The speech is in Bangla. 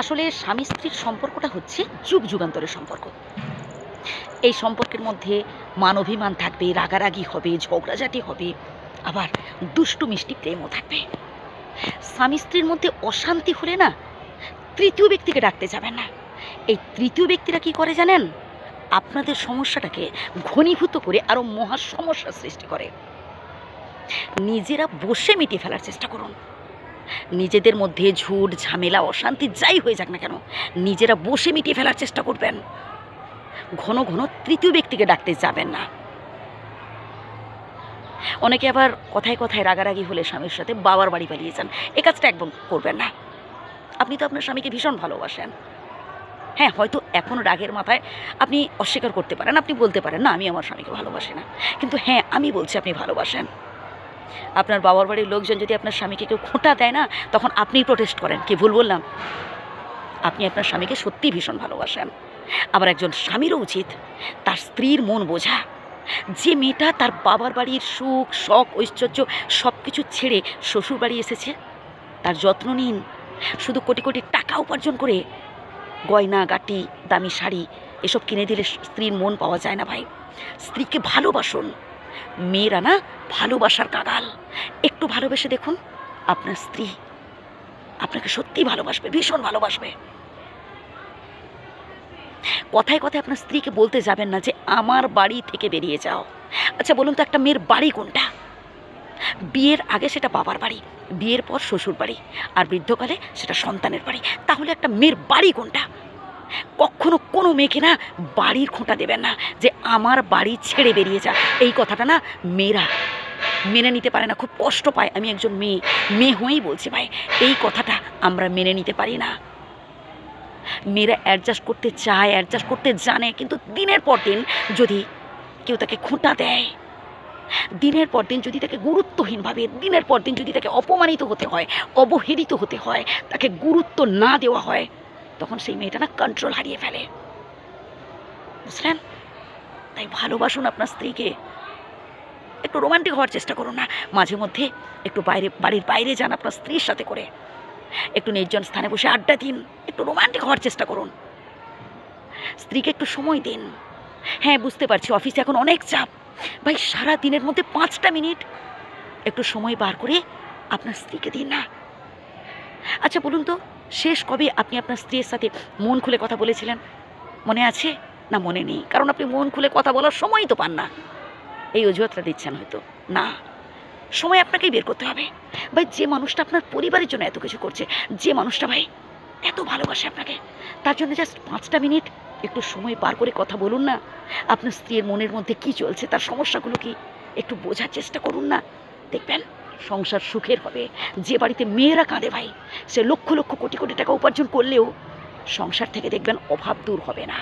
আসলে স্বামী স্ত্রীর সম্পর্কটা হচ্ছে যুগ যুগান্তরের সম্পর্ক। এই সম্পর্কের মধ্যে মান অভিমান থাকবে, রাগারাগি হবে, ঝগড়াঝাটি হবে, আবার দুষ্টু মিষ্টি প্রেমও থাকবে। স্বামী স্ত্রীর মধ্যে অশান্তি হলে না, তৃতীয় ব্যক্তিকে ডাকতে যাবেন না। এই তৃতীয় ব্যক্তিরা কি করে জানেন? আপনাদের সমস্যাটাকে ঘনীভূত করে আরো মহা সমস্যার সৃষ্টি করে। নিজেরা বসে মিটিয়ে ফেলার চেষ্টা করুন। নিজেদের মধ্যে ঝুট ঝামেলা অশান্তি যাই হয়ে যাক না কেন, নিজেরা বসে মিটিয়ে ফেলার চেষ্টা করবেন। ঘন ঘন তৃতীয় ব্যক্তিকে ডাকতে যাবেন না। অনেকে আবার কথায় কথায় রাগারাগি হলে স্বামীর সাথে বাবার বাড়ি পালিয়ে যান। এ কাজটা একদম করবেন না। আপনি তো আপনার স্বামীকে ভীষণ ভালোবাসেন। হ্যাঁ, হয়তো এখন রাগের মাথায় আপনি অস্বীকার করতে পারেন, আপনি বলতে পারেন না আমি আমার স্বামীকে ভালোবাসি না, কিন্তু হ্যাঁ আমি বলছি আপনি ভালোবাসেন। আপনার বাবার বাড়ির লোকজন যদি আপনার স্বামীকে কেউ খোঁটা দেয় না, তখন আপনিই প্রোটেস্ট করেন। কি ভুল বললাম? আপনি আপনার স্বামীকে সত্যিই ভীষণ ভালোবাসেন। আবার একজন স্বামীরও উচিত তার স্ত্রীর মন বোঝা। যে মেয়েটা তার বাবার বাড়ির সুখ শখ ঐশ্বর্য সব কিছু ছেড়ে শ্বশুর বাড়ি এসেছে, তার যত্ন নিন। শুধু কোটি কোটি টাকা উপার্জন করে গয়না গাটি দামি শাড়ি এসব কিনে দিলে স্ত্রীর মন পাওয়া যায় না ভাই। স্ত্রীকে ভালোবাসুন। মেয়েরা না ভালোবাসার কাগাল। একটু ভালোবেসে দেখুন, আপনার স্ত্রী আপনাকে সত্যিই ভালোবাসবে, ভীষণ ভালোবাসবে। কথায় কথায় আপনার স্ত্রীকে বলতে যাবেন না যে আমার বাড়ি থেকে বেরিয়ে যাও। আচ্ছা বলুন তো, একটা মেয়ের বাড়ি কোনটা? বিয়ের আগে সেটা বাবার বাড়ি, বিয়ের পর শ্বশুর বাড়ি, আর বৃদ্ধকালে সেটা সন্তানের বাড়ি। তাহলে একটা মেয়ের বাড়ি কোনটা? কখনো কোনো মেয়েকে না বাড়ির খোঁটা দেবেন না যে আমার বাড়ি ছেড়ে বেরিয়ে যা। এই কথাটা না মেয়েরা মেনে নিতে পারে না, খুব কষ্ট পায়। আমি একজন মেয়ে হয়েই বলছি ভাই, এই কথাটা আমরা মেনে নিতে পারি না। মেয়েরা অ্যাডজাস্ট করতে চায়, অ্যাডজাস্ট করতে জানে, কিন্তু দিনের পর দিন যদি কেউ তাকে খোঁটা দেয়, দিনের পর দিন যদি তাকে গুরুত্বহীন ভাবে, দিনের পর দিন যদি তাকে অপমানিত হতে হয়, অবহেলিত হতে হয়, তাকে গুরুত্ব না দেওয়া হয়, তখন সেই মেয়েটা না কন্ট্রোল হারিয়ে ফেলে। বুঝলেন? তাই ভালোবাসুন আপনার স্ত্রীকে। একটু রোমান্টিক হওয়ার চেষ্টা করুন না। মাঝে মধ্যে একটু বাড়ির বাইরে যান আপনার স্ত্রীর সাথে করে, একটু নির্জন স্থানে বসে আড্ডা দিন, একটু রোমান্টিক হওয়ার চেষ্টা করুন। স্ত্রীকে একটু সময় দিন। হ্যাঁ বুঝতে পারছি অফিসে এখন অনেক চাপ, ভাই সারা দিনের মধ্যে 5টা মিনিট একটু সময় বার করে আপনার স্ত্রীকে দিন না। আচ্ছা বলুন তো, শেষ কবে আপনি আপনার স্ত্রীর সাথে মন খুলে কথা বলেছিলেন? মনে আছে? না মনে নেই, কারণ আপনি মন খুলে কথা বলার সময়ই তো পান না। এই অজুহাতটা দিচ্ছেন হয়তো। না, সময় আপনাকেই বের করতে হবে। ভাই যে মানুষটা আপনার পরিবারের জন্য এত কিছু করছে, যে মানুষটা ভাই এত ভালোবাসে আপনাকে, তার জন্য জাস্ট 5টা মিনিট একটু সময় পার করে কথা বলুন না। আপনার স্ত্রীর মনের মধ্যে কি চলছে, তার সমস্যাগুলো কি, একটু বোঝার চেষ্টা করুন না। দেখবেন সংসার সুখের হবে। যে বাড়িতে মেয়েরা কাঁদে ভাই, সে লক্ষ লক্ষ কোটি কোটি টাকা উপার্জন করলেও সংসার থেকে দেখবেন অভাব দূর হবে না।